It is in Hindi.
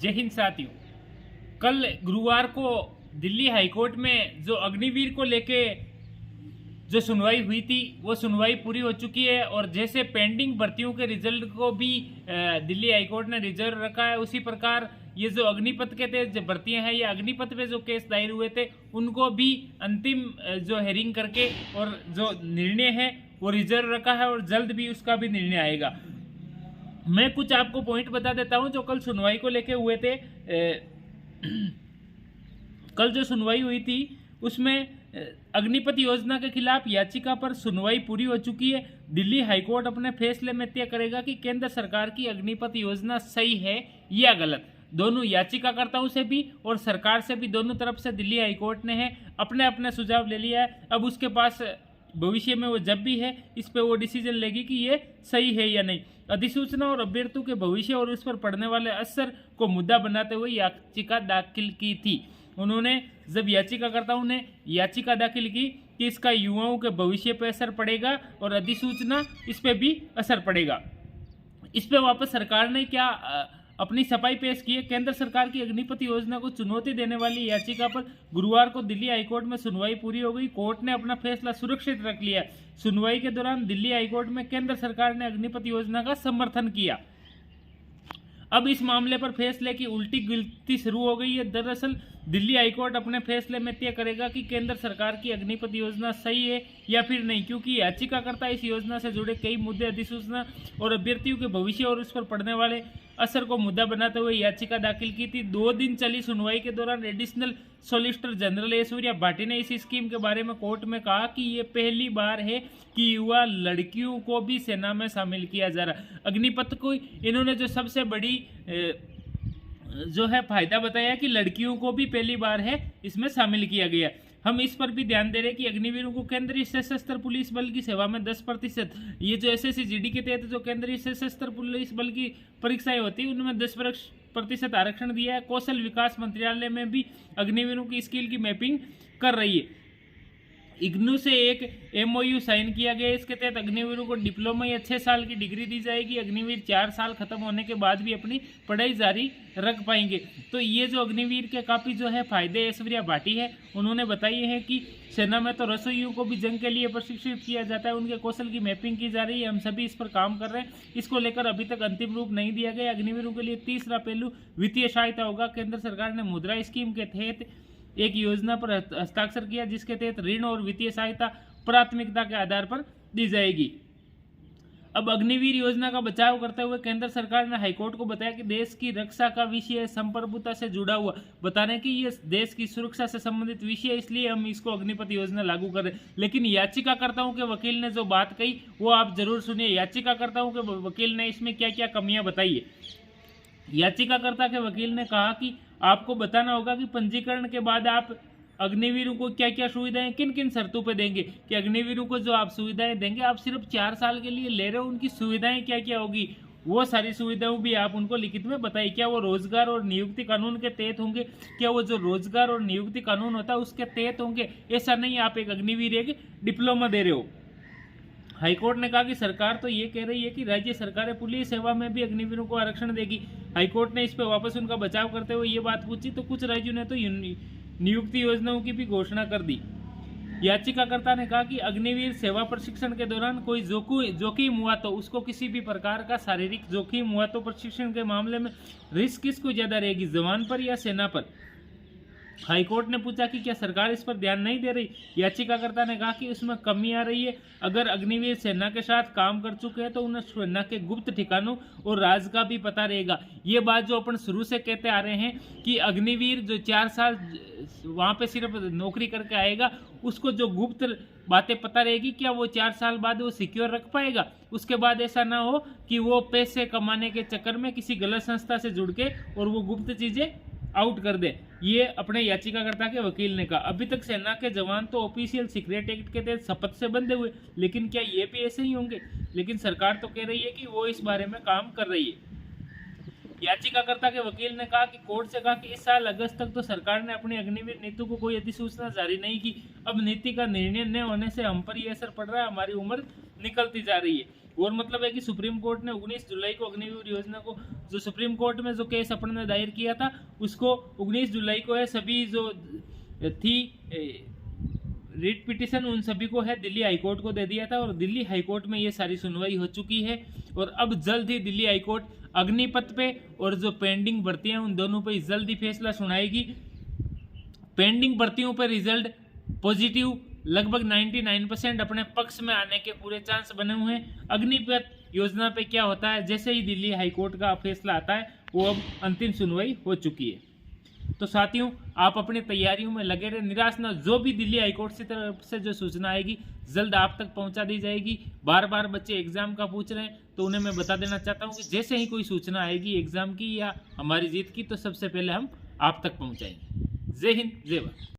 जय हिंद साथियों। कल गुरुवार को दिल्ली हाईकोर्ट में जो अग्निवीर को लेके जो सुनवाई हुई थी वो सुनवाई पूरी हो चुकी है और जैसे पेंडिंग भर्तियों के रिजल्ट को भी दिल्ली हाईकोर्ट ने रिजर्व रखा है, उसी प्रकार ये जो अग्निपथ के थे जो भर्तियां हैं, ये अग्निपथ पे जो केस दायर हुए थे उनको भी अंतिम जो हेयरिंग करके और जो निर्णय है वो रिजर्व रखा है और जल्द भी उसका भी निर्णय आएगा। मैं कुछ आपको पॉइंट बता देता हूं जो कल सुनवाई को लेके हुए थे। कल जो सुनवाई हुई थी उसमें अग्निपथ योजना के खिलाफ याचिका पर सुनवाई पूरी हो चुकी है। दिल्ली हाईकोर्ट अपने फैसले में तय करेगा कि केंद्र सरकार की अग्निपथ योजना सही है या गलत। दोनों याचिकाकर्ताओं से भी और सरकार से भी, दोनों तरफ से दिल्ली हाईकोर्ट ने अपने अपने सुझाव ले लिया है। अब उसके पास भविष्य में वो जब भी है इस पे वो डिसीजन लेगी कि ये सही है या नहीं। अधिसूचना और अभ्यर्थियों के भविष्य और उस पर पड़ने वाले असर को मुद्दा बनाते हुए याचिका दाखिल की थी। उन्होंने जब याचिकाकर्ताओं ने याचिका दाखिल की कि इसका युवाओं के भविष्य पर असर पड़ेगा और अधिसूचना इस पे भी असर पड़ेगा। इस पे वापस सरकार ने क्या अपनी सफाई पेश की है। केंद्र सरकार की अग्निपथ योजना को चुनौती देने वाली याचिका पर गुरुवार को दिल्ली हाईकोर्ट में सुनवाई पूरी हो गई। कोर्ट ने अपना फैसला सुरक्षित रख लिया। सुनवाई के दौरान दिल्ली हाईकोर्ट में केंद्र सरकार ने अग्निपथ योजना का समर्थन किया। अब इस मामले पर फैसले की उल्टी गिनती शुरू हो गई है। दरअसल दिल्ली हाईकोर्ट अपने फैसले में तय करेगा कि केंद्र सरकार की अग्निपथ योजना सही है या फिर नहीं, क्योंकि याचिकाकर्ता इस योजना से जुड़े कई मुद्दे, अधिसूचना और अभ्यर्थियों के भविष्य और उस पर पड़ने वाले असर को मुद्दा बनाते हुए याचिका दाखिल की थी। 2 दिन चली सुनवाई के दौरान additional solicitor general Aishwarya Bhati ने इस स्कीम के बारे में कोर्ट में कहा कि ये पहली बार है कि युवा लड़कियों को भी सेना में शामिल किया जा रहा है। अग्निपथ को इन्होंने जो सबसे बड़ी जो है फायदा बताया कि लड़कियों को भी पहली बार है इसमें शामिल किया गया। हम इस पर भी ध्यान दे रहे हैं कि अग्निवीरों को केंद्रीय सशस्त्र पुलिस बल की सेवा में 10%, ये जो एसएससी जीडी के तहत जो केंद्रीय सशस्त्र पुलिस बल की परीक्षाएं होती है उनमें 10% आरक्षण दिया है। कौशल विकास मंत्रालय में भी अग्निवीरों की स्किल की मैपिंग कर रही है। इग्नू से एक एमओयू साइन किया गया। इसके तहत अग्निवीरों को डिप्लोमा या 6 साल की डिग्री दी जाएगी। अग्निवीर 4 साल खत्म होने के बाद भी अपनी पढ़ाई जारी रख पाएंगे। तो ये जो अग्निवीर के काफ़ी जो है फायदे ऐश्वर्या भाटी है उन्होंने बताई है कि सेना में तो रसोइयों को भी जंग के लिए प्रशिक्षित किया जाता है, उनके कौशल की मैपिंग की जा रही है। हम सभी इस पर काम कर रहे हैं। इसको लेकर अभी तक अंतिम रूप नहीं दिया गया। अग्निवीरों के लिए तीसरा पहलू वित्तीय सहायता होगा। केंद्र सरकार ने मुद्रा स्कीम के तहत एक योजना पर हस्ताक्षर किया जिसके तहत ऋण और वित्तीय सहायता प्राथमिकता के आधार पर दी जाएगी। अब अग्निवीर योजना का बचाव करते हुए केंद्र सरकार ने हाईकोर्ट को बताया कि देश की रक्षा का विषय संप्रभुता से जुड़ा हुआ, बता रहे कि ये देश की सुरक्षा से संबंधित विषय है, इसलिए हम इसको अग्निपथ योजना लागू कर रहे हैं। लेकिन याचिकाकर्ताओं के वकील ने जो बात कही वो आप जरूर सुनिए। याचिकाकर्ताओं के वकील ने इसमें क्या क्या कमियां बताई है। याचिकाकर्ता के वकील ने कहा कि आपको बताना होगा कि पंजीकरण के बाद आप अग्निवीरों को क्या क्या सुविधाएं किन किन शर्तों पे देंगे, कि अग्निवीरों को जो आप सुविधाएं देंगे आप सिर्फ 4 साल के लिए ले रहे हो, उनकी सुविधाएं क्या क्या होगी, वो सारी सुविधाओं भी आप उनको लिखित में बताइए। क्या वो रोजगार और नियुक्ति कानून के तहत होंगे, क्या वो जो रोजगार और नियुक्ति कानून होता है उसके तहत होंगे। ऐसा नहीं आप एक अग्निवीर एक डिप्लोमा दे रहे हो। हाईकोर्ट ने कहा कि सरकार तो ये कह रही है कि राज्य सरकारें पुलिस सेवा में भी अग्निवीरों को आरक्षण देगी। हाईकोर्ट ने इस पर वापस उनका बचाव करते हुए ये बात पूछी तो कुछ राज्यों ने तो नियुक्ति योजनाओं की भी घोषणा कर दी। याचिकाकर्ता ने कहा कि अग्निवीर सेवा प्रशिक्षण के दौरान कोई जोखिम हुआ तो उसको किसी भी प्रकार का शारीरिक जोखिम हुआ तो प्रशिक्षण के मामले में रिस्क किसको ज्यादा रहेगी, जवान पर या सेना पर। हाईकोर्ट ने पूछा कि क्या सरकार इस पर ध्यान नहीं दे रही। याचिकाकर्ता ने कहा कि उसमें कमी आ रही है। अगर अग्निवीर सेना के साथ काम कर चुके हैं तो उन्हें सेना के गुप्त ठिकानों और राज का भी पता रहेगा। ये बात जो अपन शुरू से कहते आ रहे हैं कि अग्निवीर जो 4 साल वहाँ पे सिर्फ नौकरी करके आएगा उसको जो गुप्त बातें पता रहेगी, क्या वो 4 साल बाद वो सिक्योर रख पाएगा। उसके बाद ऐसा ना हो कि वो पैसे कमाने के चक्कर में किसी गलत संस्था से जुड़ के और वो गुप्त चीजें आउट कर दे। ये अपने याचिकाकर्ता के वकील ने कहा। अभी तक सेना के जवान तो ऑफिशियल सीक्रेट एक्ट के तहत शपथ से बंधे हुए, लेकिन क्या ये भी ऐसे ही होंगे। लेकिन सरकार तो कह रही है कि वो इस बारे में काम कर रही है। याचिकाकर्ता के वकील ने कहा कि कोर्ट से कहा कि इस साल अगस्त तक तो सरकार ने अपनी अग्निवीर नीति को कोई अधिसूचना जारी नहीं की। अब नीति का निर्णय न होने से हम पर यह असर पड़ रहा है, हमारी उम्र निकलती जा रही है। और मतलब है कि सुप्रीम कोर्ट ने 19 जुलाई को अग्निवीर योजना को, जो सुप्रीम कोर्ट में जो केस अपन ने दायर किया था, उसको 19 जुलाई को है सभी जो थी रिट पिटिशन उन सभी को है दिल्ली हाईकोर्ट को दे दिया था, और दिल्ली हाईकोर्ट में ये सारी सुनवाई हो चुकी है। और अब जल्द ही दिल्ली हाईकोर्ट अग्निपथ पे और जो पेंडिंग भर्तियां उन दोनों पे जल्द ही फैसला सुनाएगी। पेंडिंग भर्तियों पर रिजल्ट पॉजिटिव लगभग 99% अपने पक्ष में आने के पूरे चांस बने हुए हैं। अग्निपथ योजना पे क्या होता है, जैसे ही दिल्ली हाईकोर्ट का फैसला आता है वो अब अंतिम सुनवाई हो चुकी है। तो साथियों, आप अपनी तैयारियों में लगे रहे, निराश न, जो भी दिल्ली हाईकोर्ट की तरफ से जो सूचना आएगी जल्द आप तक पहुंचा दी जाएगी। बार बार बच्चे एग्जाम का पूछ रहे हैं, तो उन्हें मैं बता देना चाहता हूं कि जैसे ही कोई सूचना आएगी एग्जाम की या हमारी जीत की, तो सबसे पहले हम आप तक पहुंचाएंगे। जय हिंद, जय भारत।